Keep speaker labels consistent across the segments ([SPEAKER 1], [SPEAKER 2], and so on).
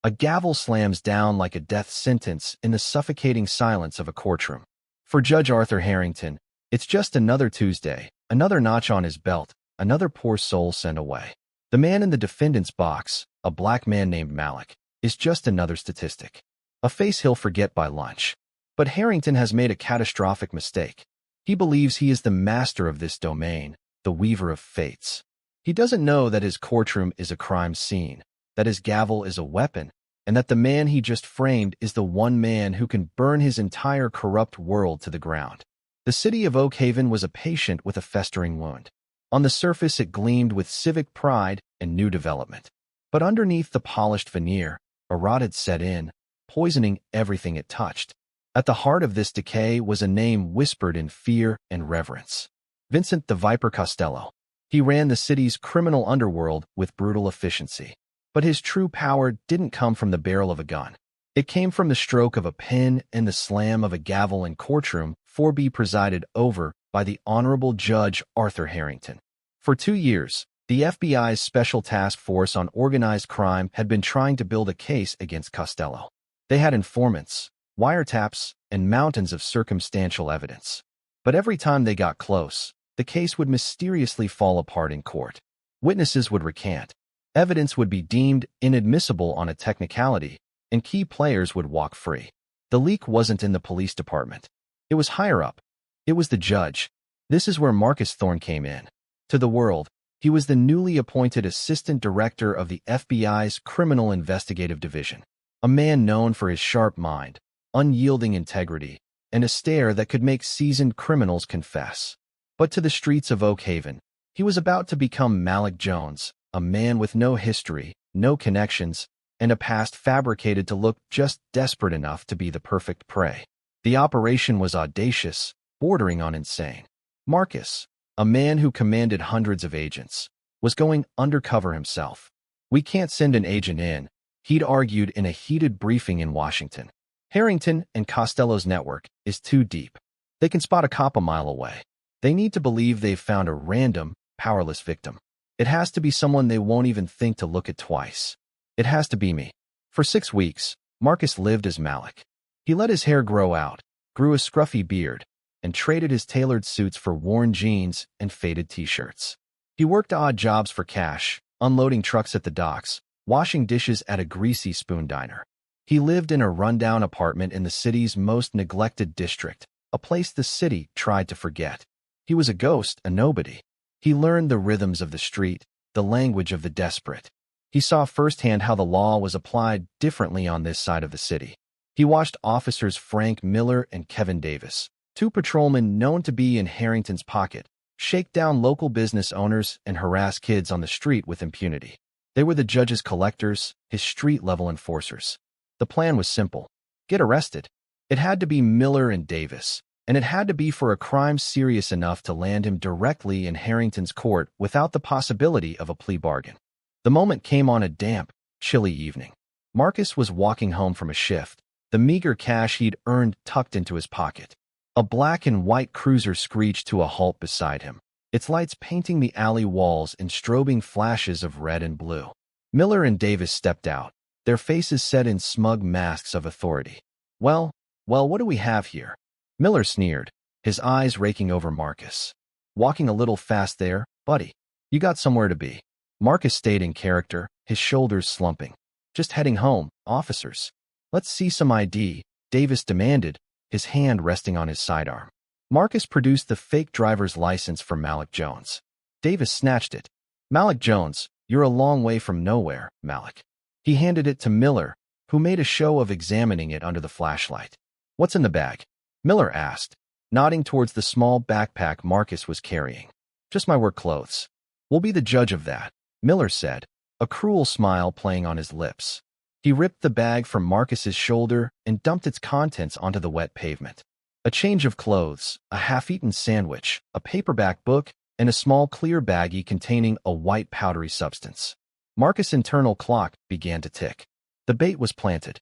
[SPEAKER 1] A gavel slams down like a death sentence in the suffocating silence of a courtroom. For Judge Arthur Harrington, it's just another Tuesday, another notch on his belt, another poor soul sent away. The man in the defendant's box, a black man named Malik, is just another statistic. A face he'll forget by lunch. But Harrington has made a catastrophic mistake. He believes he is the master of this domain, the weaver of fates. He doesn't know that his courtroom is a crime scene, that his gavel is a weapon, and that the man he just framed is the one man who can burn his entire corrupt world to the ground. The city of Oak Haven was a patient with a festering wound. On the surface, it gleamed with civic pride and new development. But underneath the polished veneer, a rot had set in, poisoning everything it touched. At the heart of this decay was a name whispered in fear and reverence. Vincent the Viper Costello. He ran the city's criminal underworld with brutal efficiency. But his true power didn't come from the barrel of a gun. It came from the stroke of a pen and the slam of a gavel in courtroom 4B presided over by the Honorable Judge Arthur Harrington. For 2 years, the FBI's Special Task Force on Organized Crime had been trying to build a case against Costello. They had informants, wiretaps, and mountains of circumstantial evidence. But every time they got close, the case would mysteriously fall apart in court. Witnesses would recant. Evidence would be deemed inadmissible on a technicality, and key players would walk free. The leak wasn't in the police department. It was higher up. It was the judge. This is where Marcus Thorne came in. To the world, he was the newly appointed assistant director of the FBI's Criminal Investigative Division, a man known for his sharp mind, unyielding integrity, and a stare that could make seasoned criminals confess. But to the streets of Oak Haven, he was about to become Malik Jones, a man with no history, no connections, and a past fabricated to look just desperate enough to be the perfect prey. The operation was audacious, bordering on insane. Marcus, a man who commanded hundreds of agents, was going undercover himself. "We can't send an agent in," he'd argued in a heated briefing in Washington. "Harrington and Costello's network is too deep. They can spot a cop a mile away. They need to believe they've found a random, powerless victim. It has to be someone they won't even think to look at twice. It has to be me." For 6 weeks, Marcus lived as Malik. He let his hair grow out, grew a scruffy beard, and traded his tailored suits for worn jeans and faded t-shirts. He worked odd jobs for cash, unloading trucks at the docks, washing dishes at a greasy spoon diner. He lived in a rundown apartment in the city's most neglected district, a place the city tried to forget. He was a ghost, a nobody. He learned the rhythms of the street, the language of the desperate. He saw firsthand how the law was applied differently on this side of the city. He watched officers Frank Miller and Kevin Davis, 2 patrolmen known to be in Harrington's pocket, shake down local business owners and harass kids on the street with impunity. They were the judge's collectors, his street-level enforcers. The plan was simple. Get arrested. It had to be Miller and Davis, and it had to be for a crime serious enough to land him directly in Harrington's court without the possibility of a plea bargain. The moment came on a damp, chilly evening. Marcus was walking home from a shift, the meager cash he'd earned tucked into his pocket. A black and white cruiser screeched to a halt beside him, its lights painting the alley walls in strobing flashes of red and blue. Miller and Davis stepped out, their faces set in smug masks of authority. Well, what do we have here?" Miller sneered, his eyes raking over Marcus. "Walking a little fast there, buddy. You got somewhere to be." Marcus stayed in character, his shoulders slumping. "Just heading home, officers." "Let's see some ID," Davis demanded, his hand resting on his sidearm. Marcus produced the fake driver's license for Malik Jones. Davis snatched it. "Malik Jones, you're a long way from nowhere, Malik." He handed it to Miller, who made a show of examining it under the flashlight. "What's in the bag?" Miller asked, nodding towards the small backpack Marcus was carrying. "Just my work clothes." "We'll be the judge of that," Miller said, a cruel smile playing on his lips. He ripped the bag from Marcus's shoulder and dumped its contents onto the wet pavement. A change of clothes, a half-eaten sandwich, a paperback book, and a small clear baggie containing a white powdery substance. Marcus' internal clock began to tick. The bait was planted.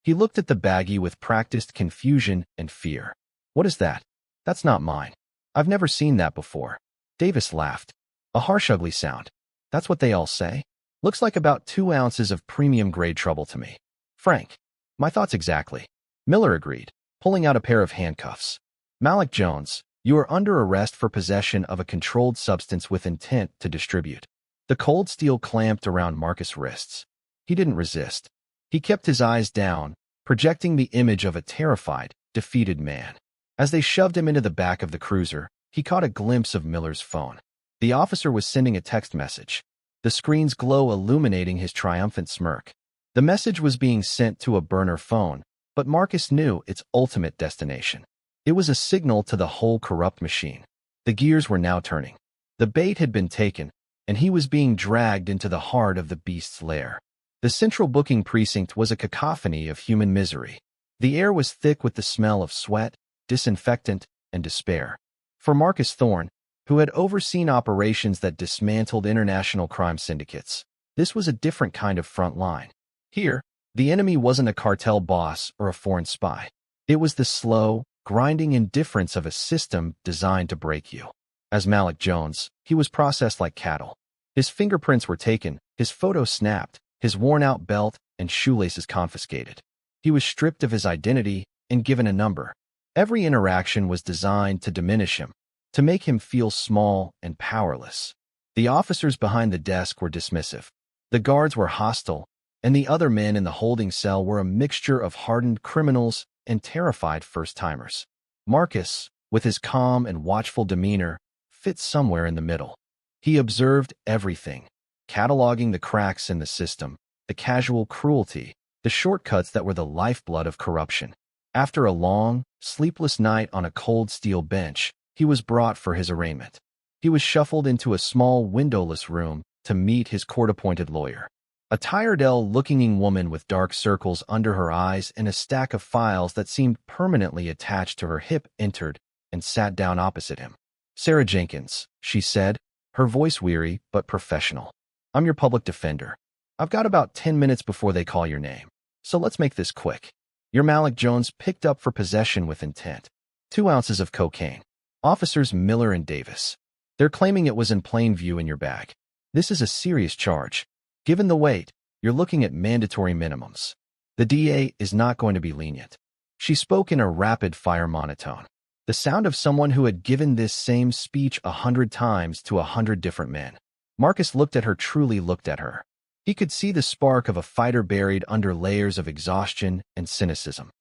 [SPEAKER 1] He looked at the baggie with practiced confusion and fear. "What is that?" "That's not mine. I've never seen that before." Davis laughed. "A harsh, ugly sound. That's what they all say." Looks like about 2 ounces of premium-grade trouble to me. Frank. My thoughts exactly. Miller agreed, pulling out a pair of handcuffs. Malik Jones, you are under arrest for possession of a controlled substance with intent to distribute. The cold steel clamped around Marcus' wrists. He didn't resist. He kept his eyes down, projecting the image of a terrified, defeated man. As they shoved him into the back of the cruiser, he caught a glimpse of Miller's phone. The officer was sending a text message, the screen's glow illuminating his triumphant smirk. The message was being sent to a burner phone, but Marcus knew its ultimate destination. It was a signal to the whole corrupt machine. The gears were now turning. The bait had been taken, and he was being dragged into the heart of the beast's lair. The central booking precinct was a cacophony of human misery. The air was thick with the smell of sweat, disinfectant, and despair. For Marcus Thorne, who had overseen operations that dismantled international crime syndicates, this was a different kind of front line. Here, the enemy wasn't a cartel boss or a foreign spy. It was the slow, grinding indifference of a system designed to break you. As Malik Jones, he was processed like cattle. His fingerprints were taken, his photo snapped, his worn-out belt and shoelaces confiscated. He was stripped of his identity and given a number. Every interaction was designed to diminish him, to make him feel small and powerless. The officers behind the desk were dismissive. The guards were hostile, and the other men in the holding cell were a mixture of hardened criminals and terrified first-timers. Marcus, with his calm and watchful demeanor, fit somewhere in the middle. He observed everything, cataloging the cracks in the system, the casual cruelty, the shortcuts that were the lifeblood of corruption. After a long, sleepless night on a cold steel bench, he was brought for his arraignment. He was shuffled into a small, windowless room to meet his court-appointed lawyer. A tired, ill-looking woman with dark circles under her eyes and a stack of files that seemed permanently attached to her hip entered and sat down opposite him. "Sarah Jenkins," she said, her voice weary but professional. "I'm your public defender. I've got about 10 minutes before they call your name, so let's make this quick. You're Malik Jones, picked up for possession with intent. 2 ounces of cocaine. Officers Miller and Davis. They're claiming it was in plain view in your bag. This is a serious charge. Given the weight, you're looking at mandatory minimums. The DA is not going to be lenient." She spoke in a rapid-fire monotone, the sound of someone who had given this same speech 100 times to 100 different men. Marcus looked at her, truly looked at her. He could see the spark of a fighter buried under layers of exhaustion and cynicism.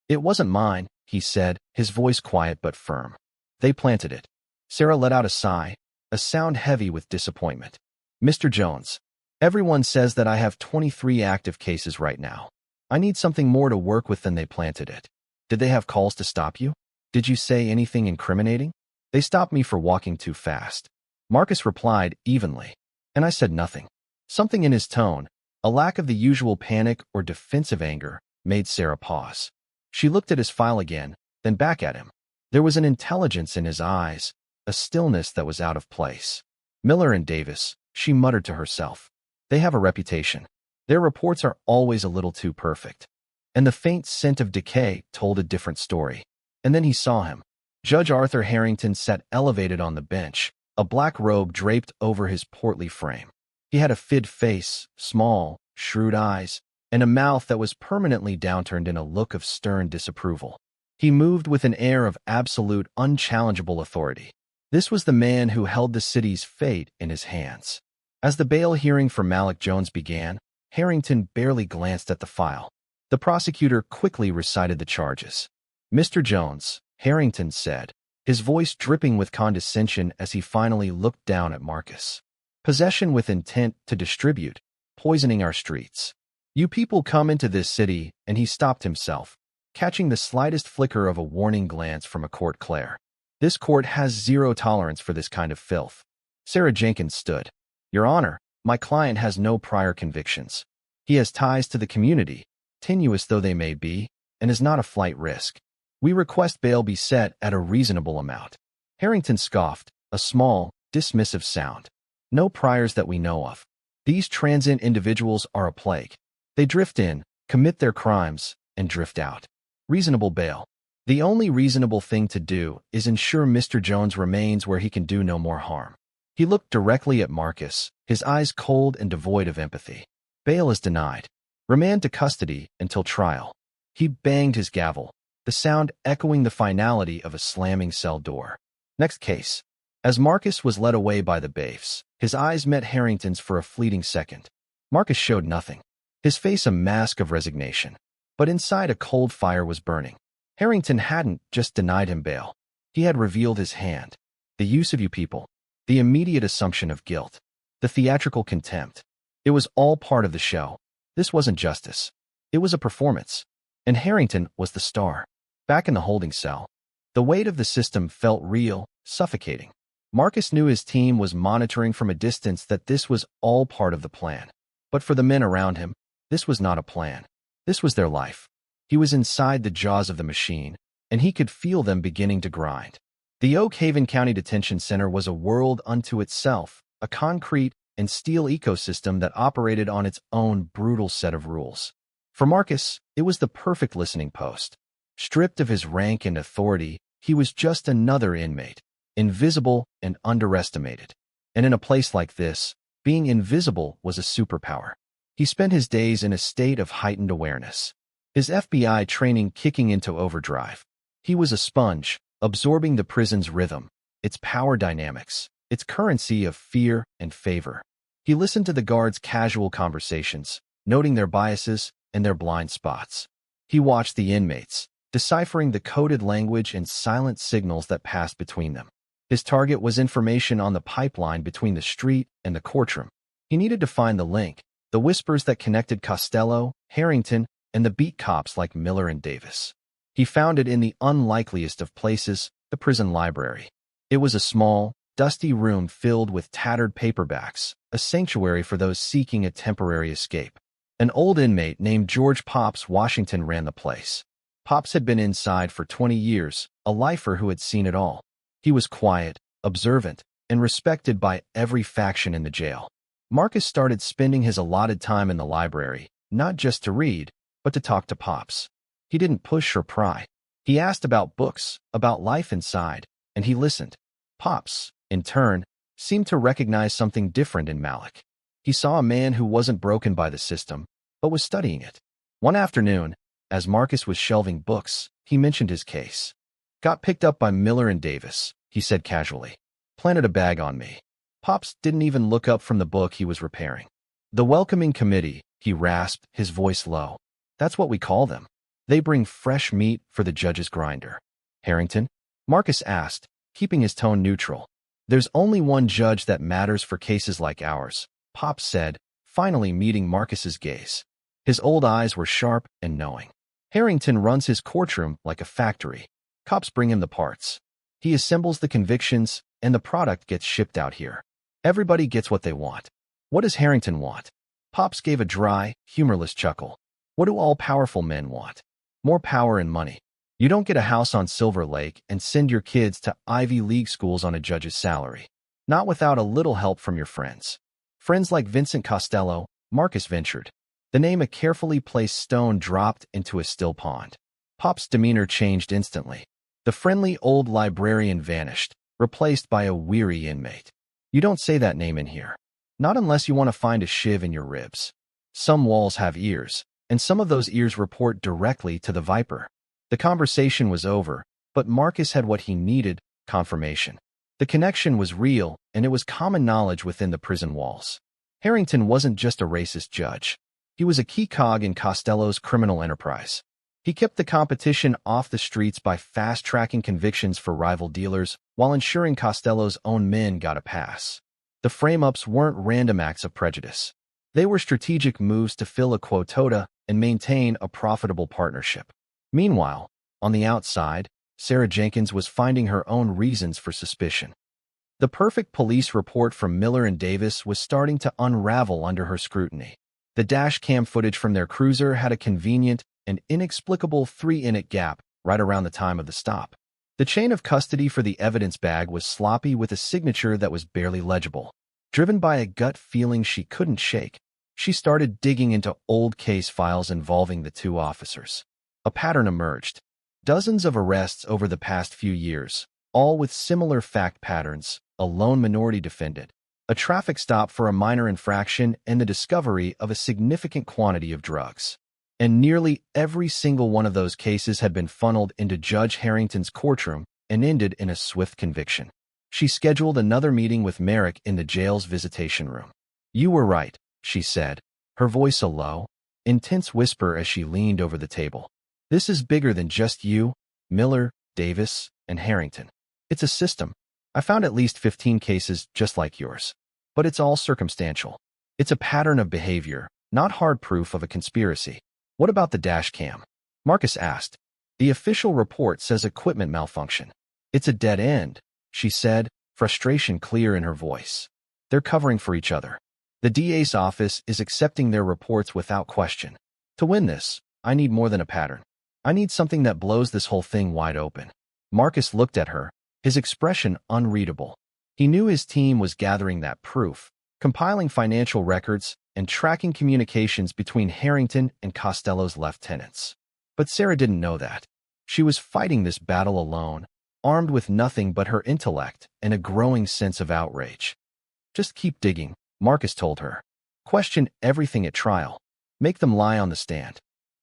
[SPEAKER 1] "It wasn't mine," he said, his voice quiet but firm. "They planted it." Sarah let out a sigh, a sound heavy with disappointment. "Mr. Jones, everyone says that I have 23 active cases right now. I need something more to work with than they planted it. Did they have calls to stop you? Did you say anything incriminating?" "They stopped me for walking too fast," Marcus replied evenly. "And I said nothing." Something in his tone, a lack of the usual panic or defensive anger, made Sarah pause. She looked at his file again, then back at him. There was an intelligence in his eyes, a stillness that was out of place. "Miller and Davis," she muttered to herself. "They have a reputation. Their reports are always a little too perfect." And the faint scent of decay told a different story. And then he saw him. Judge Arthur Harrington sat elevated on the bench, a black robe draped over his portly frame. He had a fit face, small, shrewd eyes, and a mouth that was permanently downturned in a look of stern disapproval. He moved with an air of absolute, unchallengeable authority. This was the man who held the city's fate in his hands. As the bail hearing for Malik Jones began, Harrington barely glanced at the file. The prosecutor quickly recited the charges. "Mr. Jones," Harrington said, his voice dripping with condescension as he finally looked down at Marcus. "Possession with intent to distribute, poisoning our streets. You people come into this city," and he stopped himself, catching the slightest flicker of a warning glance from a court clerk. "This court has zero tolerance for this kind of filth." Sarah Jenkins stood. "Your Honor, my client has no prior convictions. He has ties to the community, tenuous though they may be, and is not a flight risk. We request bail be set at a reasonable amount." Harrington scoffed, a small, dismissive sound. "No priors that we know of. These transient individuals are a plague. They drift in, commit their crimes, and drift out. Reasonable bail. The only reasonable thing to do is ensure Mr. Jones remains where he can do no more harm." He looked directly at Marcus, his eyes cold and devoid of empathy. Bail is denied. Remand to custody until trial. He banged his gavel, the sound echoing the finality of a slamming cell door. Next case. As Marcus was led away by the bailiffs, his eyes met Harrington's for a fleeting second. Marcus showed nothing, his face a mask of resignation. But inside a cold fire was burning. Harrington hadn't just denied him bail. He had revealed his hand. The use of you people. The immediate assumption of guilt. The theatrical contempt. It was all part of the show. This wasn't justice. It was a performance. And Harrington was the star. Back in the holding cell, the weight of the system felt real, suffocating. Marcus knew his team was monitoring from a distance that this was all part of the plan. But for the men around him, this was not a plan. This was their life. He was inside the jaws of the machine, and he could feel them beginning to grind. The Oak Haven County Detention Center was a world unto itself, a concrete and steel ecosystem that operated on its own brutal set of rules. For Marcus, it was the perfect listening post. Stripped of his rank and authority, he was just another inmate, invisible and underestimated. And in a place like this, being invisible was a superpower. He spent his days in a state of heightened awareness, his FBI training kicking into overdrive. He was a sponge, absorbing the prison's rhythm, its power dynamics, its currency of fear and favor. He listened to the guards' casual conversations, noting their biases and their blind spots. He watched the inmates, deciphering the coded language and silent signals that passed between them. His target was information on the pipeline between the street and the courtroom. He needed to find the link, the whispers that connected Costello, Harrington, and the beat cops like Miller and Davis. He found it in the unlikeliest of places, the prison library. It was a small, dusty room filled with tattered paperbacks, a sanctuary for those seeking a temporary escape. An old inmate named George Pops Washington ran the place. Pops had been inside for 20 years, a lifer who had seen it all. He was quiet, observant, and respected by every faction in the jail. Marcus started spending his allotted time in the library, not just to read, but to talk to Pops. He didn't push or pry. He asked about books, about life inside, and he listened. Pops, in turn, seemed to recognize something different in Malik. He saw a man who wasn't broken by the system, but was studying it. One afternoon, as Marcus was shelving books, he mentioned his case. Got picked up by Miller and Davis, he said casually. Planted a bag on me. Pops didn't even look up from the book he was repairing. The welcoming committee, he rasped, his voice low. That's what we call them. They bring fresh meat for the judge's grinder. Harrington? Marcus asked, keeping his tone neutral. There's only one judge that matters for cases like ours, Pops said, finally meeting Marcus's gaze. His old eyes were sharp and knowing. Harrington runs his courtroom like a factory. Cops bring him the parts. He assembles the convictions, and the product gets shipped out here. Everybody gets what they want. What does Harrington want? Pops gave a dry, humorless chuckle. What do all-powerful men want? More power and money. You don't get a house on Silver Lake and send your kids to Ivy League schools on a judge's salary. Not without a little help from your friends. Friends like Vincent Costello, Marcus ventured. The name a carefully placed stone dropped into a still pond. Pop's demeanor changed instantly. The friendly old librarian vanished, replaced by a weary inmate. You don't say that name in here. Not unless you want to find a shiv in your ribs. Some walls have ears, and some of those ears report directly to the Viper. The conversation was over, but Marcus had what he needed, confirmation. The connection was real, and it was common knowledge within the prison walls. Harrington wasn't just a racist judge. He was a key cog in Costello's criminal enterprise. He kept the competition off the streets by fast-tracking convictions for rival dealers while ensuring Costello's own men got a pass. The frame-ups weren't random acts of prejudice. They were strategic moves to fill a quota and maintain a profitable partnership. Meanwhile, on the outside, Sarah Jenkins was finding her own reasons for suspicion. The perfect police report from Miller and Davis was starting to unravel under her scrutiny. The dash cam footage from their cruiser had a convenient and inexplicable 3-minute gap right around the time of the stop. The chain of custody for the evidence bag was sloppy with a signature that was barely legible. Driven by a gut feeling she couldn't shake, she started digging into old case files involving the two officers. A pattern emerged. Dozens of arrests over the past few years, all with similar fact patterns: a lone minority defendant, a traffic stop for a minor infraction, and the discovery of a significant quantity of drugs. And nearly every single one of those cases had been funneled into Judge Harrington's courtroom and ended in a swift conviction. She scheduled another meeting with Merrick in the jail's visitation room. "You were right," she said, her voice a low, intense whisper as she leaned over the table. "This is bigger than just you, Miller, Davis, and Harrington. It's a system. I found at least 15 cases just like yours. But it's all circumstantial. It's a pattern of behavior, not hard proof of a conspiracy." "What about the dash cam?" Marcus asked. "The official report says equipment malfunction." "It's a dead end," she said, frustration clear in her voice. "They're covering for each other. The DA's office is accepting their reports without question. To win this, I need more than a pattern. I need something that blows this whole thing wide open." Marcus looked at her, his expression unreadable. He knew his team was gathering that proof, compiling financial records, and tracking communications between Harrington and Costello's lieutenants. But Sarah didn't know that. She was fighting this battle alone, armed with nothing but her intellect and a growing sense of outrage. "Just keep digging," Marcus told her. "Question everything at trial. Make them lie on the stand.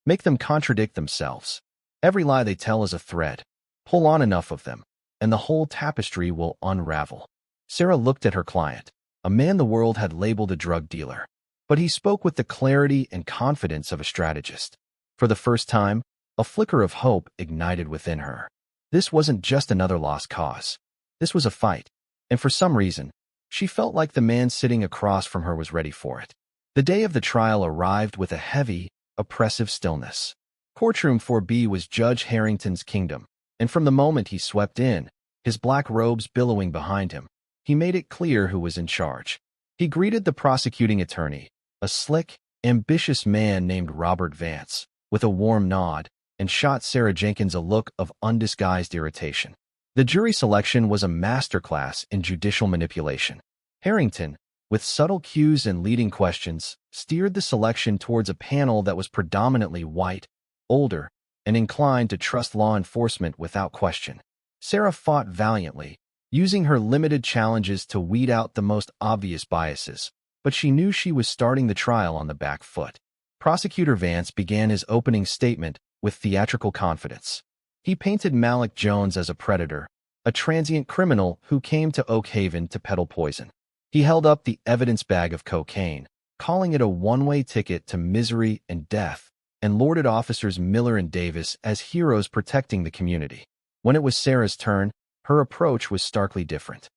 [SPEAKER 1] Make them contradict themselves. Every lie they tell is a thread. Pull on enough of them, and the whole tapestry will unravel." Sarah looked at her client, a man the world had labeled a drug dealer. But he spoke with the clarity and confidence of a strategist. For the first time, a flicker of hope ignited within her. This wasn't just another lost cause. This was a fight, and for some reason, she felt like the man sitting across from her was ready for it. The day of the trial arrived with a heavy, oppressive stillness. Courtroom 4B was Judge Harrington's kingdom, and from the moment he swept in, his black robes billowing behind him, he made it clear who was in charge. He greeted the prosecuting attorney, a slick, ambitious man named Robert Vance, with a warm nod, and shot Sarah Jenkins a look of undisguised irritation. The jury selection was a masterclass in judicial manipulation. Harrington, with subtle cues and leading questions, steered the selection towards a panel that was predominantly white, older, and inclined to trust law enforcement without question. Sarah fought valiantly, using her limited challenges to weed out the most obvious biases, but she knew she was starting the trial on the back foot. Prosecutor Vance began his opening statement with theatrical confidence. He painted Malik Jones as a predator, a transient criminal who came to Oak Haven to peddle poison. He held up the evidence bag of cocaine, calling it a one-way ticket to misery and death, and lauded officers Miller and Davis as heroes protecting the community. When it was Sarah's turn, her approach was starkly different.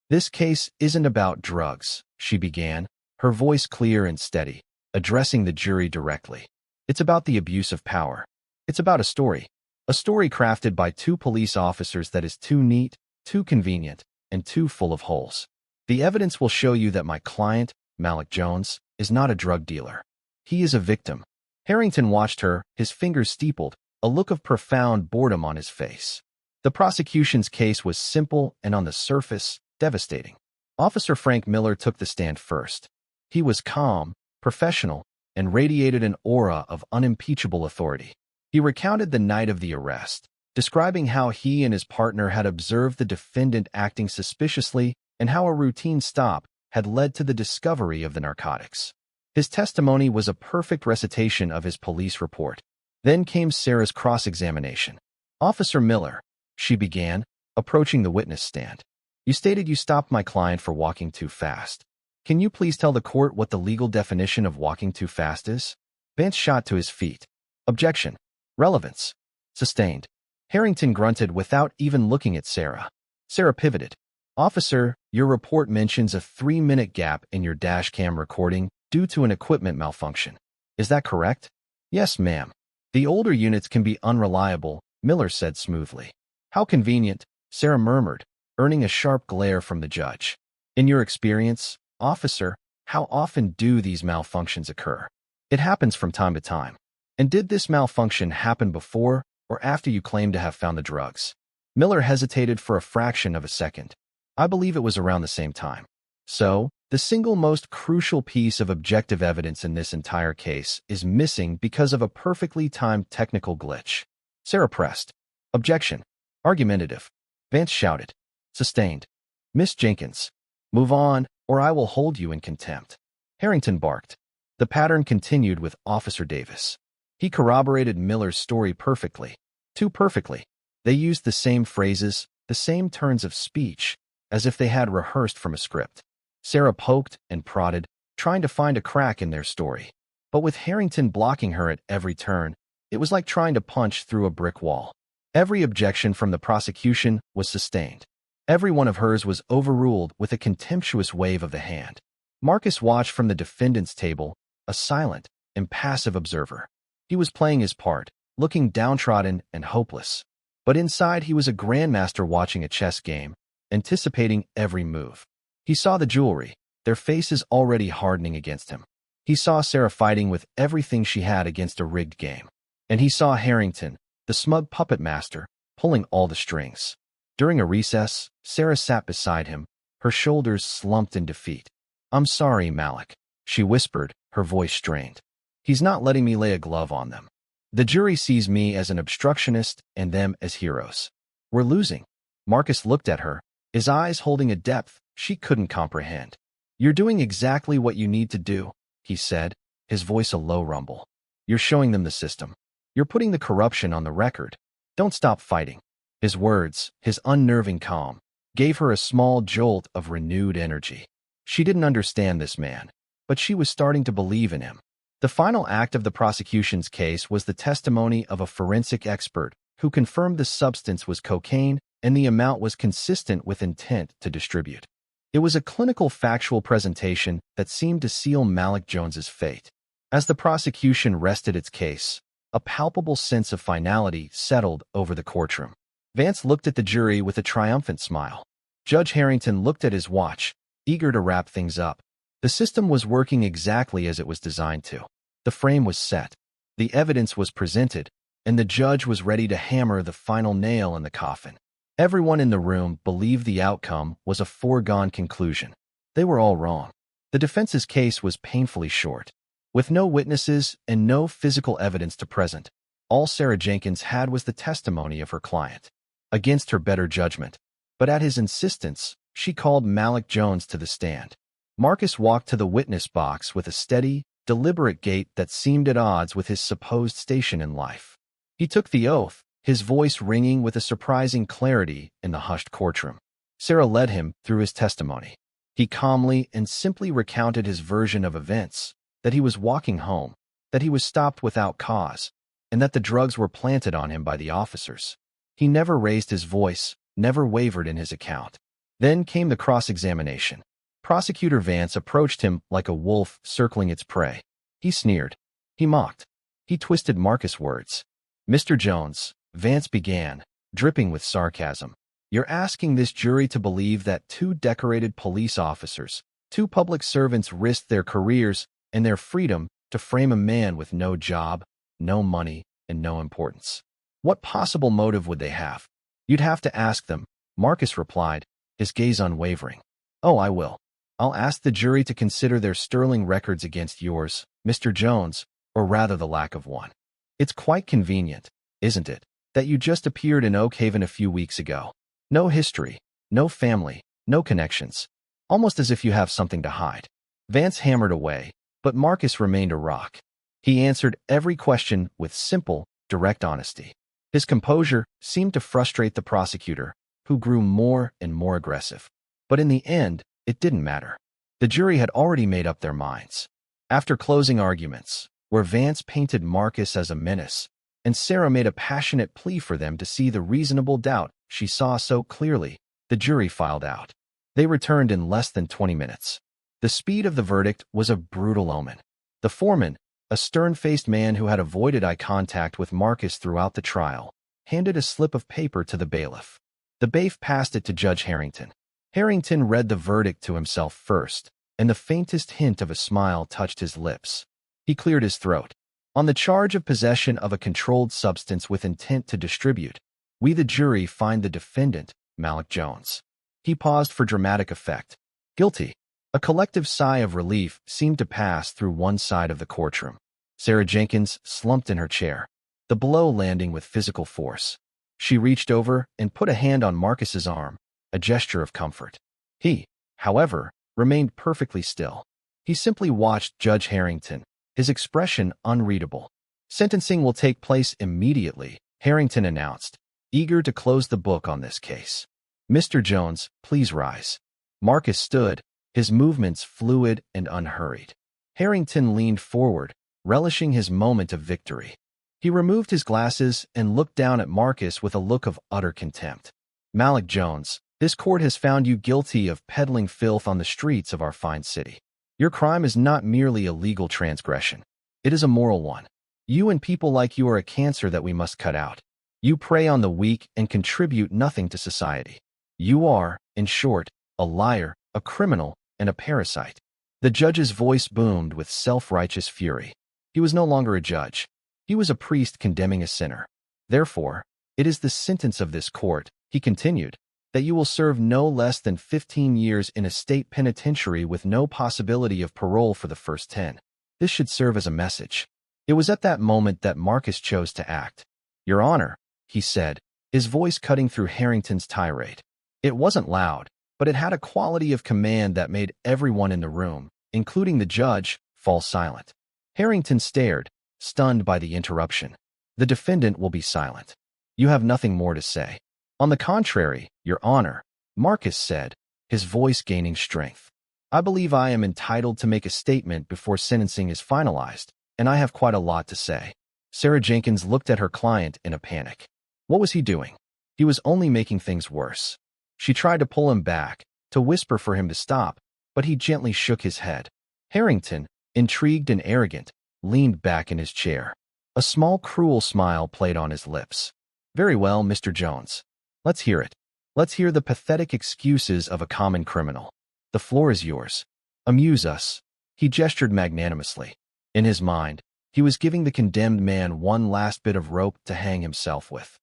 [SPEAKER 1] "This case isn't about drugs," she began, her voice clear and steady, addressing the jury directly. "It's about the abuse of power. It's about a story crafted by two police officers that is too neat, too convenient, and too full of holes. The evidence will show you that my client, Malik Jones, is not a drug dealer. He is a victim." Harrington watched her, his fingers steepled, a look of profound boredom on his face. The prosecution's case was simple and, on the surface, devastating. Officer Frank Miller took the stand first. He was calm, professional, and radiated an aura of unimpeachable authority. He recounted the night of the arrest, describing how he and his partner had observed the defendant acting suspiciously and how a routine stop had led to the discovery of the narcotics. His testimony was a perfect recitation of his police report. Then came Sarah's cross-examination. "Officer Miller," she began, approaching the witness stand. "You stated you stopped my client for walking too fast. Can you please tell the court what the legal definition of walking too fast is?" Vance shot to his feet. "Objection. Relevance. Sustained." Harrington grunted without even looking at Sarah. Sarah pivoted. "Officer, your report mentions a 3-minute gap in your dashcam recording due to an equipment malfunction. Is that correct?" "Yes, ma'am. The older units can be unreliable," Miller said smoothly. "How convenient," Sarah murmured, earning a sharp glare from the judge. "In your experience, officer, how often do these malfunctions occur?" "It happens from time to time." "And did this malfunction happen before or after you claimed to have found the drugs?" Miller hesitated for a fraction of a second. "I believe it was around the same time." "So, the single most crucial piece of objective evidence in this entire case is missing because of a perfectly timed technical glitch." Sarah pressed. "Objection. Argumentative." Vance shouted. Sustained. Miss Jenkins, move on, or I will hold you in contempt. Harrington barked. The pattern continued with Officer Davis. He corroborated Miller's story perfectly. Too perfectly. They used the same phrases, the same turns of speech, as if they had rehearsed from a script. Sarah poked and prodded, trying to find a crack in their story. But with Harrington blocking her at every turn, it was like trying to punch through a brick wall. Every objection from the prosecution was sustained. Every one of hers was overruled with a contemptuous wave of the hand. Marcus watched from the defendant's table, a silent, impassive observer. He was playing his part, looking downtrodden and hopeless. But inside he was a grandmaster watching a chess game, anticipating every move. He saw the jewelry, their faces already hardening against him. He saw Sarah fighting with everything she had against a rigged game. And he saw Harrington, the smug puppet master, pulling all the strings. During a recess, Sarah sat beside him, her shoulders slumped in defeat. I'm sorry, Malik, she whispered, her voice strained. He's not letting me lay a glove on them. The jury sees me as an obstructionist and them as heroes. We're losing. Marcus looked at her, his eyes holding a depth she couldn't comprehend. You're doing exactly what you need to do, he said, his voice a low rumble. You're showing them the system. You're putting the corruption on the record. Don't stop fighting. His words, his unnerving calm, gave her a small jolt of renewed energy. She didn't understand this man, but she was starting to believe in him. The final act of the prosecution's case was the testimony of a forensic expert who confirmed the substance was cocaine and the amount was consistent with intent to distribute. It was a clinical factual presentation that seemed to seal Malik Jones's fate. As the prosecution rested its case, a palpable sense of finality settled over the courtroom. Vance looked at the jury with a triumphant smile. Judge Harrington looked at his watch, eager to wrap things up. The system was working exactly as it was designed to. The frame was set, the evidence was presented, and the judge was ready to hammer the final nail in the coffin. Everyone in the room believed the outcome was a foregone conclusion. They were all wrong. The defense's case was painfully short. With no witnesses and no physical evidence to present, all Sarah Jenkins had was the testimony of her client. Against her better judgment, but at his insistence, she called Malik Jones to the stand. Marcus walked to the witness box with a steady, deliberate gait that seemed at odds with his supposed station in life. He took the oath, his voice ringing with a surprising clarity in the hushed courtroom. Sarah led him through his testimony. He calmly and simply recounted his version of events, that he was walking home, that he was stopped without cause, and that the drugs were planted on him by the officers. He never raised his voice, never wavered in his account. Then came the cross-examination. Prosecutor Vance approached him like a wolf circling its prey. He sneered. He mocked. He twisted Marcus' words. Mr. Jones, Vance began, dripping with sarcasm. You're asking this jury to believe that two decorated police officers, two public servants risked their careers and their freedom to frame a man with no job, no money, and no importance. What possible motive would they have? You'd have to ask them, Marcus replied, his gaze unwavering. Oh, I will. I'll ask the jury to consider their sterling records against yours, Mr. Jones, or rather the lack of one. It's quite convenient, isn't it, that you just appeared in Oak Haven a few weeks ago. No history, no family, no connections. Almost as if you have something to hide. Vance hammered away, but Marcus remained a rock. He answered every question with simple, direct honesty. His composure seemed to frustrate the prosecutor, who grew more and more aggressive. But in the end, it didn't matter. The jury had already made up their minds. After closing arguments, where Vance painted Marcus as a menace, and Sarah made a passionate plea for them to see the reasonable doubt she saw so clearly, the jury filed out. They returned in less than 20 minutes. The speed of the verdict was a brutal omen. The foreman, a stern-faced man who had avoided eye contact with Marcus throughout the trial, handed a slip of paper to the bailiff. The bailiff passed it to Judge Harrington. Harrington read the verdict to himself first, and the faintest hint of a smile touched his lips. He cleared his throat. On the charge of possession of a controlled substance with intent to distribute, we the jury find the defendant, Malik Jones. He paused for dramatic effect. Guilty. A collective sigh of relief seemed to pass through one side of the courtroom. Sarah Jenkins slumped in her chair, the blow landing with physical force. She reached over and put a hand on Marcus's arm, a gesture of comfort. He, however, remained perfectly still. He simply watched Judge Harrington, his expression unreadable. Sentencing will take place immediately, Harrington announced, eager to close the book on this case. Mr. Jones, please rise. Marcus stood, his movements fluid and unhurried. Harrington leaned forward, relishing his moment of victory. He removed his glasses and looked down at Marcus with a look of utter contempt. Malik Jones, this court has found you guilty of peddling filth on the streets of our fine city. Your crime is not merely a legal transgression. It is a moral one. You and people like you are a cancer that we must cut out. You prey on the weak and contribute nothing to society. You are, in short, a liar, a criminal, and a parasite. The judge's voice boomed with self-righteous fury. He was no longer a judge. He was a priest condemning a sinner. Therefore, it is the sentence of this court, he continued, that you will serve no less than 15 years in a state penitentiary with no possibility of parole for the first 10. This should serve as a message. It was at that moment that Marcus chose to act. Your Honor, he said, his voice cutting through Harrington's tirade. It wasn't loud, but it had a quality of command that made everyone in the room, including the judge, fall silent. Harrington stared, stunned by the interruption. The defendant will be silent. You have nothing more to say. On the contrary, Your Honor, Marcus said, his voice gaining strength. I believe I am entitled to make a statement before sentencing is finalized, and I have quite a lot to say. Sarah Jenkins looked at her client in a panic. What was he doing? He was only making things worse. She tried to pull him back, to whisper for him to stop, but he gently shook his head. Harrington, intrigued and arrogant, leaned back in his chair. A small, cruel smile played on his lips. Very well, Mr. Jones. Let's hear it. Let's hear the pathetic excuses of a common criminal. The floor is yours. Amuse us. He gestured magnanimously. In his mind, he was giving the condemned man one last bit of rope to hang himself with.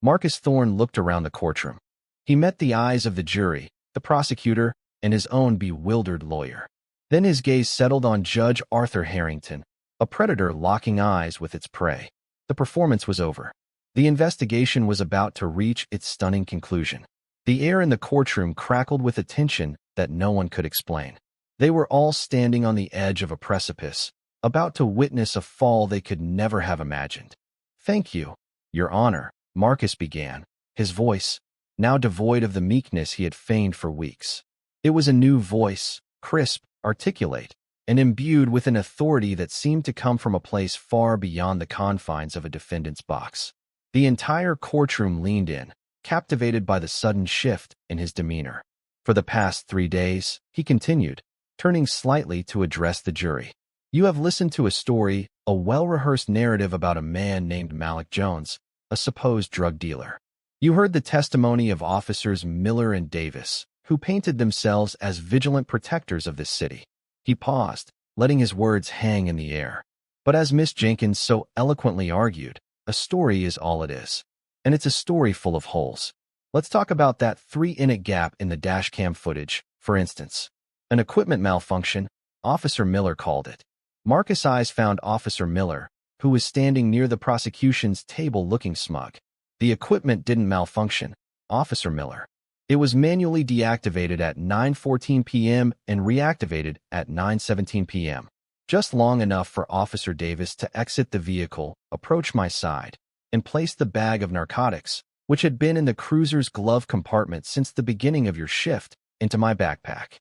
[SPEAKER 1] Marcus Thorne looked around the courtroom. He met the eyes of the jury, the prosecutor, and his own bewildered lawyer. Then his gaze settled on Judge Arthur Harrington, a predator locking eyes with its prey. The performance was over. The investigation was about to reach its stunning conclusion. The air in the courtroom crackled with a tension that no one could explain. They were all standing on the edge of a precipice, about to witness a fall they could never have imagined. Thank you, Your Honor, Marcus began, his voice, now devoid of the meekness he had feigned for weeks. It was a new voice, crisp, articulate, and imbued with an authority that seemed to come from a place far beyond the confines of a defendant's box. The entire courtroom leaned in, captivated by the sudden shift in his demeanor. For the past 3 days, he continued, turning slightly to address the jury. You have listened to a story, a well-rehearsed narrative about a man named Malik Jones, a supposed drug dealer. You heard the testimony of officers Miller and Davis, who painted themselves as vigilant protectors of this city. He paused, letting his words hang in the air. But as Miss Jenkins so eloquently argued, a story is all it is. And it's a story full of holes. Let's talk about that 3-inch gap in the dashcam footage, for instance. An equipment malfunction, Officer Miller called it. Marcus' eyes found Officer Miller, who was standing near the prosecution's table looking smug. The equipment didn't malfunction, Officer Miller. It was manually deactivated at 9:14 p.m. and reactivated at 9:17 p.m. Just long enough for Officer Davis to exit the vehicle, approach my side, and place the bag of narcotics, which had been in the cruiser's glove compartment since the beginning of your shift, into my backpack.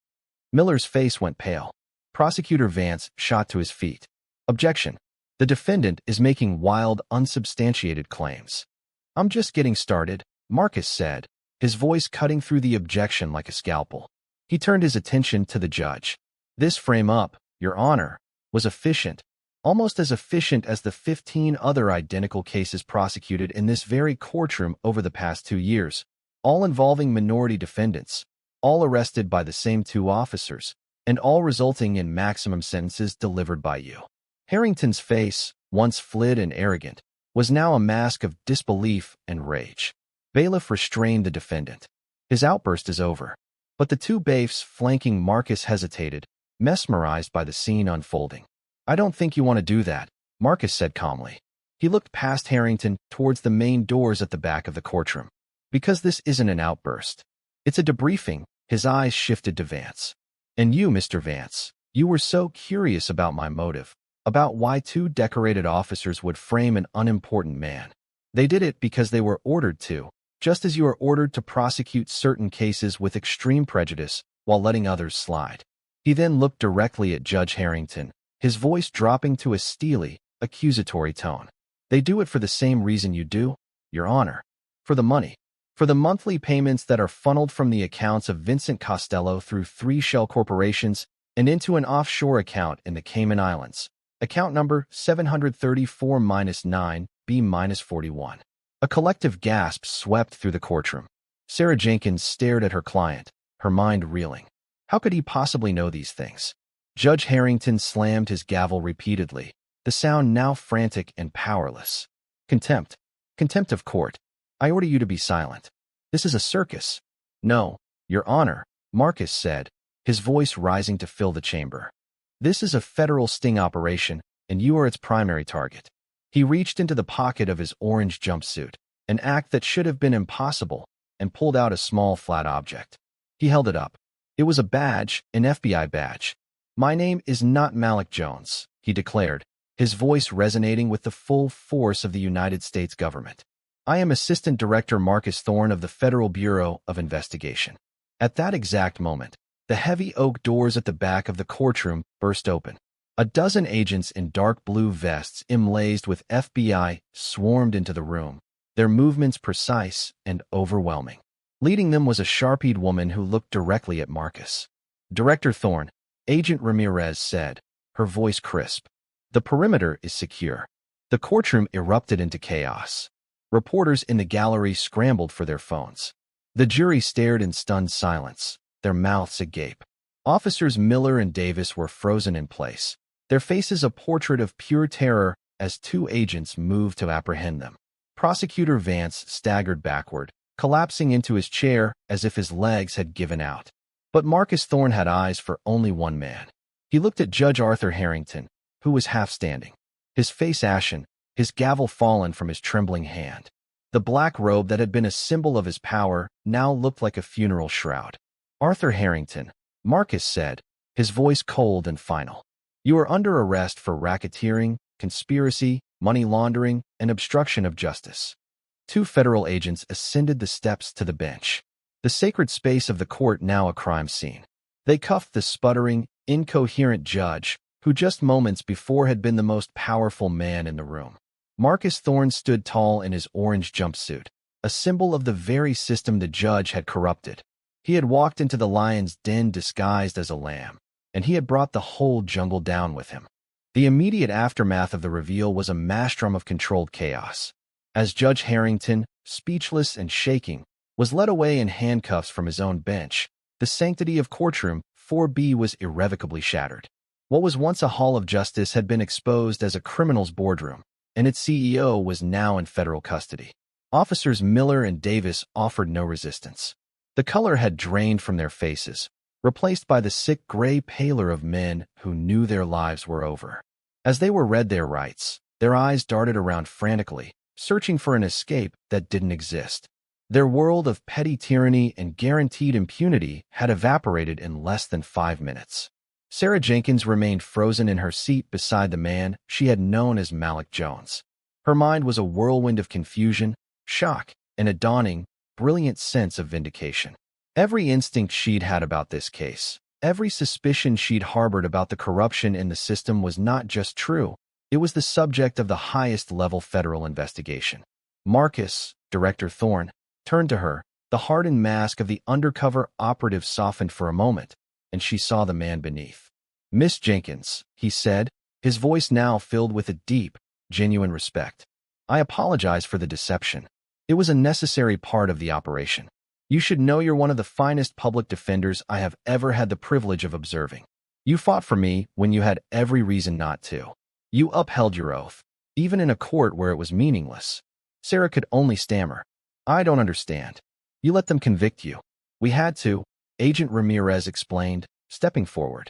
[SPEAKER 1] Miller's face went pale. Prosecutor Vance shot to his feet. Objection. The defendant is making wild, unsubstantiated claims. I'm just getting started, Marcus said, his voice cutting through the objection like a scalpel. He turned his attention to the judge. This frame-up, Your Honor, was efficient, almost as efficient as the 15 other identical cases prosecuted in this very courtroom over the past 2 years, all involving minority defendants, all arrested by the same 2 officers, and all resulting in maximum sentences delivered by you. Harrington's face, once flid and arrogant, was now a mask of disbelief and rage. Bailiff restrained the defendant. His outburst is over. But the 2 bailiffs flanking Marcus hesitated, mesmerized by the scene unfolding. I don't think you want to do that, Marcus said calmly. He looked past Harrington towards the main doors at the back of the courtroom. Because this isn't an outburst. It's a debriefing. His eyes shifted to Vance. And you, Mr. Vance, you were so curious about my motive, about why two decorated officers would frame an unimportant man. They did it because they were ordered to, just as you are ordered to prosecute certain cases with extreme prejudice while letting others slide. He then looked directly at Judge Harrington, his voice dropping to a steely, accusatory tone. They do it for the same reason you do, Your Honor. For the money. For the monthly payments that are funneled from the accounts of Vincent Costello through 3 shell corporations and into an offshore account in the Cayman Islands. Account number 734-9B-41. A collective gasp swept through the courtroom. Sarah Jenkins stared at her client, her mind reeling. How could he possibly know these things? Judge Harrington slammed his gavel repeatedly, the sound now frantic and powerless. Contempt. Contempt of court. I order you to be silent. This is a circus. No, Your Honor, Marcus said, his voice rising to fill the chamber. This is a federal sting operation, and you are its primary target. He reached into the pocket of his orange jumpsuit, an act that should have been impossible, and pulled out a small flat object. He held it up. It was a badge, an FBI badge. My name is not Malik Jones, he declared, his voice resonating with the full force of the United States government. I am Assistant Director Marcus Thorne of the Federal Bureau of Investigation. At that exact moment, the heavy oak doors at the back of the courtroom burst open. A dozen agents in dark blue vests emblazoned with FBI swarmed into the room, their movements precise and overwhelming. Leading them was a sharp-eyed woman who looked directly at Marcus. Director Thorne, Agent Ramirez said, her voice crisp. The perimeter is secure. The courtroom erupted into chaos. Reporters in the gallery scrambled for their phones. The jury stared in stunned silence, their mouths agape. Officers Miller and Davis were frozen in place, their faces a portrait of pure terror as 2 agents moved to apprehend them. Prosecutor Vance staggered backward, collapsing into his chair as if his legs had given out. But Marcus Thorne had eyes for only one man. He looked at Judge Arthur Harrington, who was half standing, his face ashen, his gavel fallen from his trembling hand. The black robe that had been a symbol of his power now looked like a funeral shroud. Arthur Harrington, Marcus said, his voice cold and final. You are under arrest for racketeering, conspiracy, money laundering, and obstruction of justice. 2 federal agents ascended the steps to the bench, the sacred space of the court now a crime scene. They cuffed the sputtering, incoherent judge, who just moments before had been the most powerful man in the room. Marcus Thorne stood tall in his orange jumpsuit, a symbol of the very system the judge had corrupted. He had walked into the lion's den disguised as a lamb, and he had brought the whole jungle down with him. The immediate aftermath of the reveal was a maelstrom of controlled chaos. As Judge Harrington, speechless and shaking, was led away in handcuffs from his own bench, the sanctity of courtroom 4B was irrevocably shattered. What was once a hall of justice had been exposed as a criminal's boardroom, and its CEO was now in federal custody. Officers Miller and Davis offered no resistance. The color had drained from their faces, replaced by the sick gray pallor of men who knew their lives were over. As they were read their rights, their eyes darted around frantically, searching for an escape that didn't exist. Their world of petty tyranny and guaranteed impunity had evaporated in less than 5 minutes. Sarah Jenkins remained frozen in her seat beside the man she had known as Malik Jones. Her mind was a whirlwind of confusion, shock, and a dawning, brilliant sense of vindication. Every instinct she'd had about this case, every suspicion she'd harbored about the corruption in the system was not just true, it was the subject of the highest-level federal investigation. Marcus, Director Thorne, turned to her, the hardened mask of the undercover operative softened for a moment, and she saw the man beneath. Miss Jenkins, he said, his voice now filled with a deep, genuine respect. I apologize for the deception. It was a necessary part of the operation. You should know you're one of the finest public defenders I have ever had the privilege of observing. You fought for me when you had every reason not to. You upheld your oath, even in a court where it was meaningless. Sarah could only stammer. I don't understand. You let them convict you. We had to, Agent Ramirez explained, stepping forward.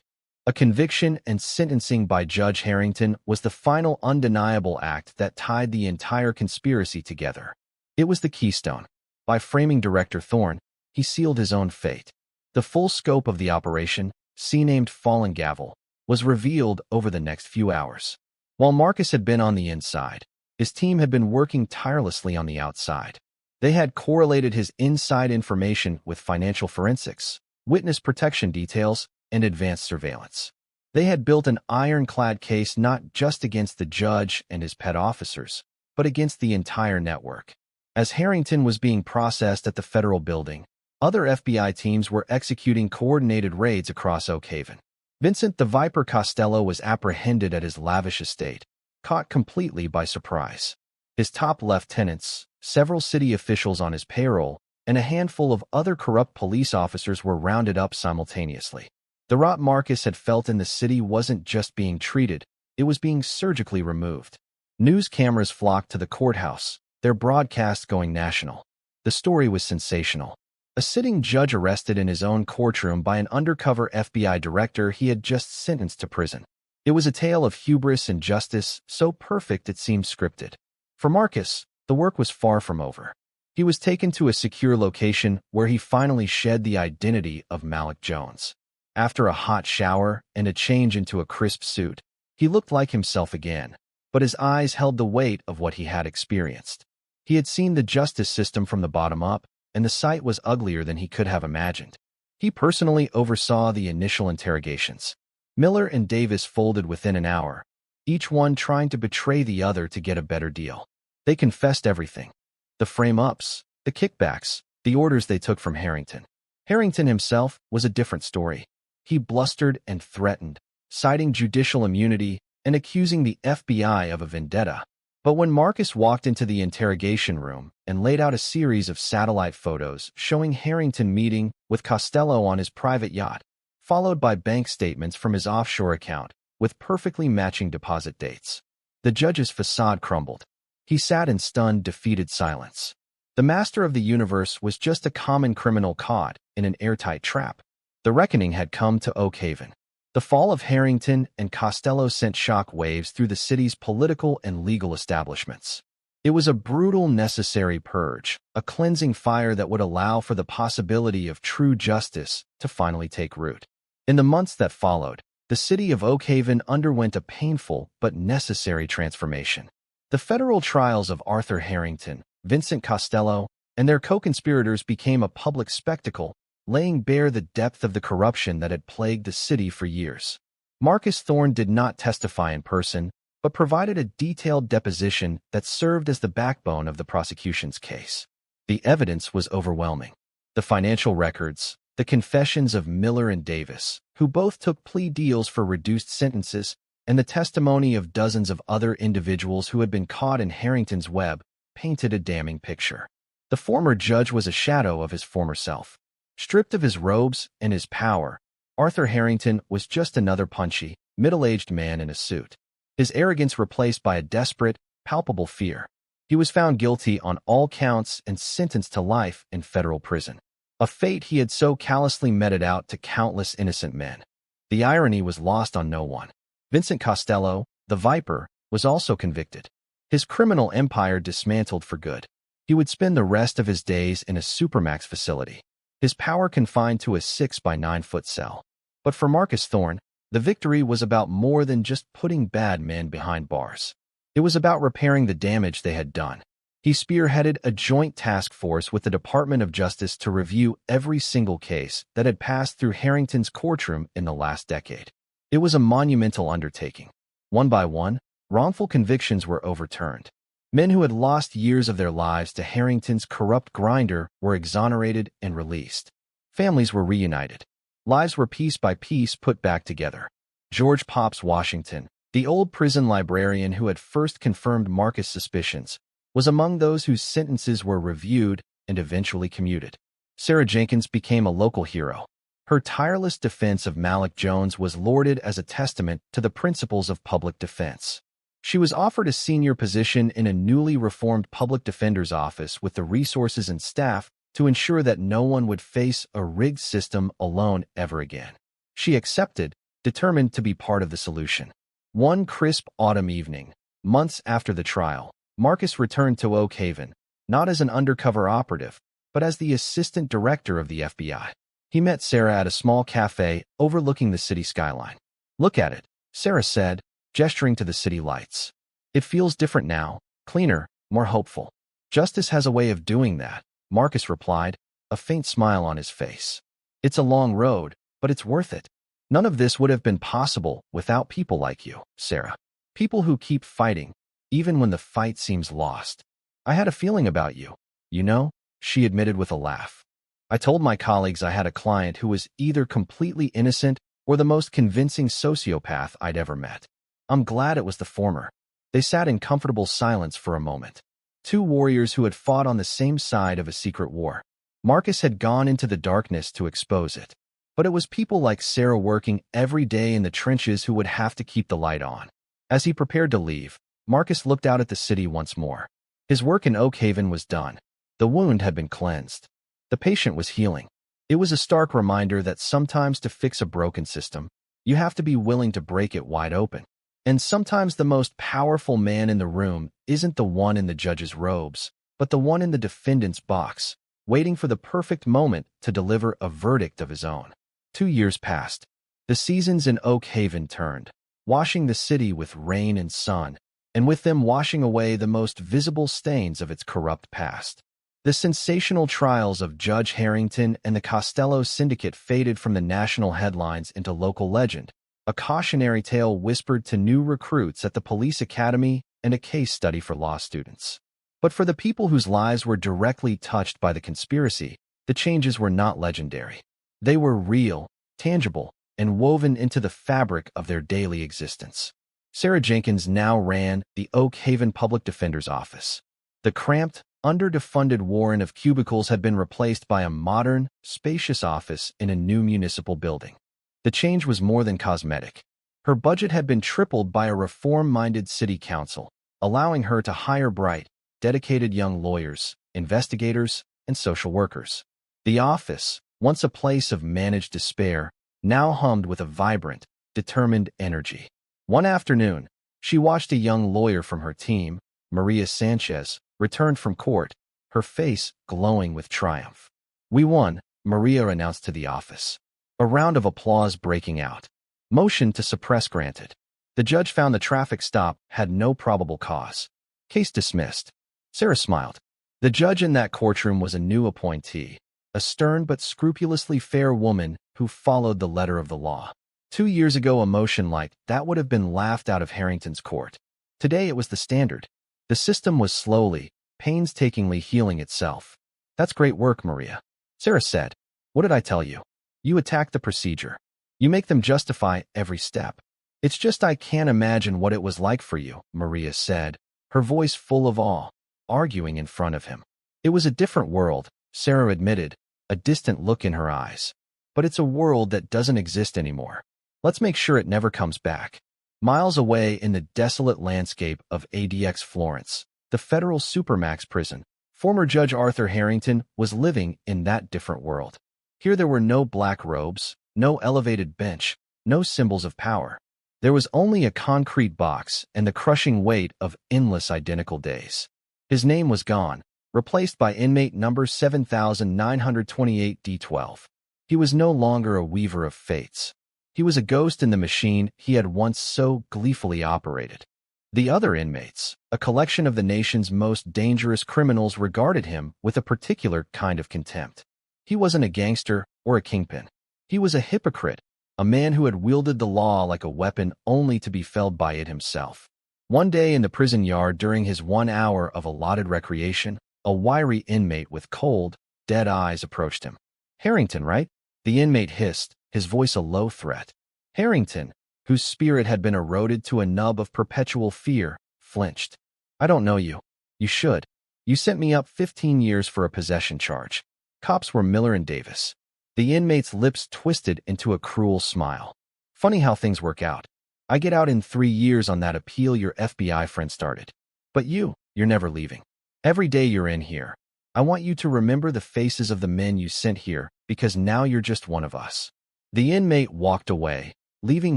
[SPEAKER 1] A conviction and sentencing by Judge Harrington was the final undeniable act that tied the entire conspiracy together. It was the keystone. By framing Director Thorne, he sealed his own fate. The full scope of the operation, named Fallen Gavel, was revealed over the next few hours. While Marcus had been on the inside, his team had been working tirelessly on the outside. They had correlated his inside information with financial forensics, witness protection details, and advanced surveillance. They had built an ironclad case not just against the judge and his pet officers, but against the entire network. As Harrington was being processed at the federal building, other FBI teams were executing coordinated raids across Oak Haven. Vincent the Viper Costello was apprehended at his lavish estate, caught completely by surprise. His top lieutenants, several city officials on his payroll, and a handful of other corrupt police officers were rounded up simultaneously. The rot Marcus had felt in the city wasn't just being treated, it was being surgically removed. News cameras flocked to the courthouse, their broadcast going national. The story was sensational. A sitting judge arrested in his own courtroom by an undercover FBI director he had just sentenced to prison. It was a tale of hubris and justice, so perfect it seemed scripted. For Marcus, the work was far from over. He was taken to a secure location where he finally shed the identity of Malik Jones. After a hot shower and a change into a crisp suit, he looked like himself again, but his eyes held the weight of what he had experienced. He had seen the justice system from the bottom up, and the sight was uglier than he could have imagined. He personally oversaw the initial interrogations. Miller and Davis folded within an hour, each one trying to betray the other to get a better deal. They confessed everything. The frame-ups, the kickbacks, the orders they took from Harrington. Harrington himself was a different story. He blustered and threatened, citing judicial immunity and accusing the FBI of a vendetta. But when Marcus walked into the interrogation room and laid out a series of satellite photos showing Harrington meeting with Costello on his private yacht, followed by bank statements from his offshore account with perfectly matching deposit dates, the judge's facade crumbled. He sat in stunned, defeated silence. The master of the universe was just a common criminal caught in an airtight trap. The reckoning had come to Oak Haven. The fall of Harrington and Costello sent shock waves through the city's political and legal establishments. It was a brutal, necessary purge, a cleansing fire that would allow for the possibility of true justice to finally take root. In the months that followed, the city of Oak Haven underwent a painful but necessary transformation. The federal trials of Arthur Harrington, Vincent Costello, and their co-conspirators became a public spectacle, laying bare the depth of the corruption that had plagued the city for years. Marcus Thorne did not testify in person, but provided a detailed deposition that served as the backbone of the prosecution's case. The evidence was overwhelming. The financial records, the confessions of Miller and Davis, who both took plea deals for reduced sentences, and the testimony of dozens of other individuals who had been caught in Harrington's web, painted a damning picture. The former judge was a shadow of his former self. Stripped of his robes and his power, Arthur Harrington was just another punchy, middle-aged man in a suit. His arrogance replaced by a desperate, palpable fear. He was found guilty on all counts and sentenced to life in federal prison, a fate he had so callously meted out to countless innocent men. The irony was lost on no one. Vincent Costello, the Viper, was also convicted. His criminal empire dismantled for good. He would spend the rest of his days in a supermax facility, his power confined to a 6-by-9-foot cell. But for Marcus Thorne, the victory was about more than just putting bad men behind bars. It was about repairing the damage they had done. He spearheaded a joint task force with the Department of Justice to review every single case that had passed through Harrington's courtroom in the last decade. It was a monumental undertaking. One by one, wrongful convictions were overturned. Men who had lost years of their lives to Harrington's corrupt grinder were exonerated and released. Families were reunited. Lives were piece by piece put back together. George Pops Washington, the old prison librarian who had first confirmed Marcus' suspicions, was among those whose sentences were reviewed and eventually commuted. Sarah Jenkins became a local hero. Her tireless defense of Malik Jones was lauded as a testament to the principles of public defense. She was offered a senior position in a newly reformed public defender's office with the resources and staff to ensure that no one would face a rigged system alone ever again. She accepted, determined to be part of the solution. One crisp autumn evening, months after the trial, Marcus returned to Oak Haven, not as an undercover operative, but as the assistant director of the FBI. He met Sarah at a small cafe overlooking the city skyline. "Look at it," Sarah said, gesturing to the city lights. "It feels different now, cleaner, more hopeful." "Justice has a way of doing that," Marcus replied, a faint smile on his face. "It's a long road, but it's worth it. None of this would have been possible without people like you, Sarah. People who keep fighting, even when the fight seems lost. I had a feeling about you, you know," she admitted with a laugh. "I told my colleagues I had a client who was either completely innocent or the most convincing sociopath I'd ever met. I'm glad it was the former." They sat in comfortable silence for a moment. Two warriors who had fought on the same side of a secret war. Marcus had gone into the darkness to expose it. But it was people like Sarah working every day in the trenches who would have to keep the light on. As he prepared to leave, Marcus looked out at the city once more. His work in Oak Haven was done. The wound had been cleansed. The patient was healing. It was a stark reminder that sometimes to fix a broken system, you have to be willing to break it wide open. And sometimes the most powerful man in the room isn't the one in the judge's robes, but the one in the defendant's box, waiting for the perfect moment to deliver a verdict of his own. 2 years passed. The seasons in Oak Haven turned, washing the city with rain and sun, and with them washing away the most visible stains of its corrupt past. The sensational trials of Judge Harrington and the Costello Syndicate faded from the national headlines into local legend, a cautionary tale whispered to new recruits at the police academy and a case study for law students. But for the people whose lives were directly touched by the conspiracy, the changes were not legendary. They were real, tangible, and woven into the fabric of their daily existence. Sarah Jenkins now ran the Oak Haven Public Defender's Office. The cramped, underfunded warren of cubicles had been replaced by a modern, spacious office in a new municipal building. The change was more than cosmetic. Her budget had been tripled by a reform-minded city council, allowing her to hire bright, dedicated young lawyers, investigators, and social workers. The office, once a place of managed despair, now hummed with a vibrant, determined energy. One afternoon, she watched a young lawyer from her team, Maria Sanchez, return from court, her face glowing with triumph. "We won," Maria announced to the office. A round of applause breaking out. Motion to suppress granted. The judge found the traffic stop had no probable cause. Case dismissed. Sarah smiled. The judge in that courtroom was a new appointee, a stern but scrupulously fair woman who followed the letter of the law. 2 years ago, a motion like that would have been laughed out of Harrington's court. Today it was the standard. The system was slowly, painstakingly healing itself. "That's great work, Maria," Sarah said. "What did I tell you? You attack the procedure. You make them justify every step." "It's just I can't imagine what it was like for you," Maria said, her voice full of awe, arguing in front of him. "It was a different world," Sarah admitted, a distant look in her eyes. "But it's a world that doesn't exist anymore. Let's make sure it never comes back." Miles away in the desolate landscape of ADX Florence, the federal supermax prison, former Judge Arthur Harrington was living in that different world. Here there were no black robes, no elevated bench, no symbols of power. There was only a concrete box and the crushing weight of endless identical days. His name was gone, replaced by inmate number 7928D12. He was no longer a weaver of fates. He was a ghost in the machine he had once so gleefully operated. The other inmates, a collection of the nation's most dangerous criminals, regarded him with a particular kind of contempt. He wasn't a gangster or a kingpin. He was a hypocrite, a man who had wielded the law like a weapon only to be felled by it himself. One day in the prison yard during his 1 hour of allotted recreation, a wiry inmate with cold, dead eyes approached him. "Harrington, right?" The inmate hissed, his voice a low threat. Harrington, whose spirit had been eroded to a nub of perpetual fear, flinched. "I don't know you. You should. You sent me up 15 years for a possession charge." Cops were Miller and Davis. The inmate's lips twisted into a cruel smile. "Funny how things work out. I get out in 3 years on that appeal your FBI friend started. But you're never leaving. Every day you're in here, I want you to remember the faces of the men you sent here, because now you're just one of us." The inmate walked away, leaving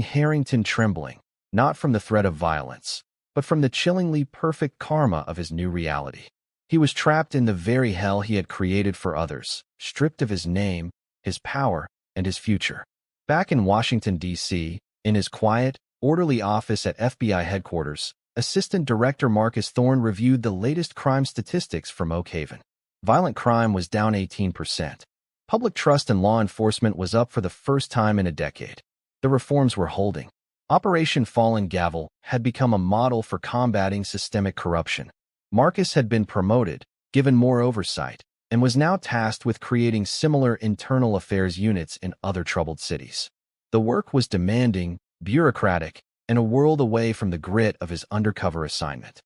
[SPEAKER 1] Harrington trembling, not from the threat of violence, but from the chillingly perfect karma of his new reality. He was trapped in the very hell he had created for others, stripped of his name, his power, and his future. Back in Washington, D.C., in his quiet, orderly office at FBI headquarters, Assistant Director Marcus Thorne reviewed the latest crime statistics from Oak Haven. Violent crime was down 18%. Public trust in law enforcement was up for the first time in a decade. The reforms were holding. Operation Fallen Gavel had become a model for combating systemic corruption. Marcus had been promoted, given more oversight, and was now tasked with creating similar internal affairs units in other troubled cities. The work was demanding, bureaucratic, and a world away from the grit of his undercover assignment.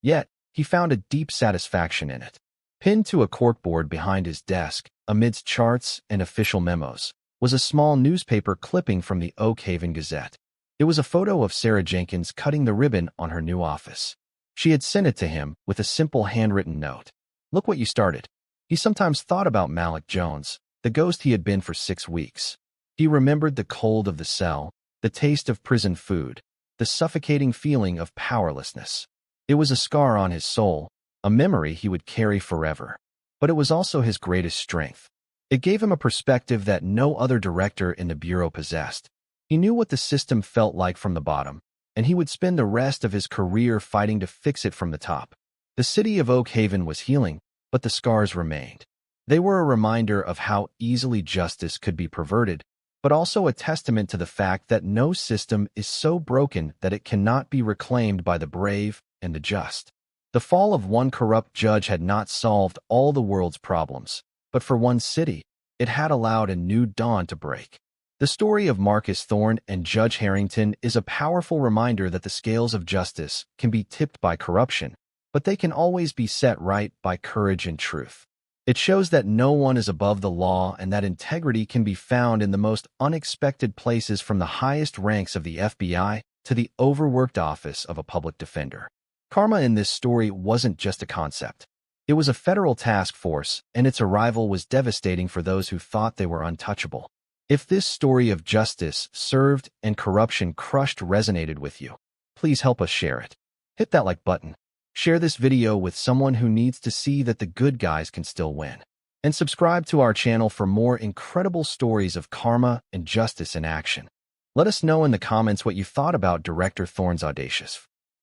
[SPEAKER 1] Yet, he found a deep satisfaction in it. Pinned to a corkboard behind his desk, amidst charts and official memos, was a small newspaper clipping from the Oak Haven Gazette. It was a photo of Sarah Jenkins cutting the ribbon on her new office. She had sent it to him with a simple handwritten note. "Look what you started." He sometimes thought about Malik Jones, the ghost he had been for 6 weeks. He remembered the cold of the cell, the taste of prison food, the suffocating feeling of powerlessness. It was a scar on his soul, a memory he would carry forever. But it was also his greatest strength. It gave him a perspective that no other director in the Bureau possessed. He knew what the system felt like from the bottom, and he would spend the rest of his career fighting to fix it from the top. The city of Oak Haven was healing, but the scars remained. They were a reminder of how easily justice could be perverted, but also a testament to the fact that no system is so broken that it cannot be reclaimed by the brave and the just. The fall of one corrupt judge had not solved all the world's problems, but for one city, it had allowed a new dawn to break. The story of Marcus Thorne and Judge Harrington is a powerful reminder that the scales of justice can be tipped by corruption, but they can always be set right by courage and truth. It shows that no one is above the law and that integrity can be found in the most unexpected places, from the highest ranks of the FBI to the overworked office of a public defender. Karma in this story wasn't just a concept. It was a federal task force, and its arrival was devastating for those who thought they were untouchable. If this story of justice served and corruption crushed resonated with you, please help us share it. Hit that like button. Share this video with someone who needs to see that the good guys can still win. And subscribe to our channel for more incredible stories of karma and justice in action. Let us know in the comments what you thought about Director Thorne's audacious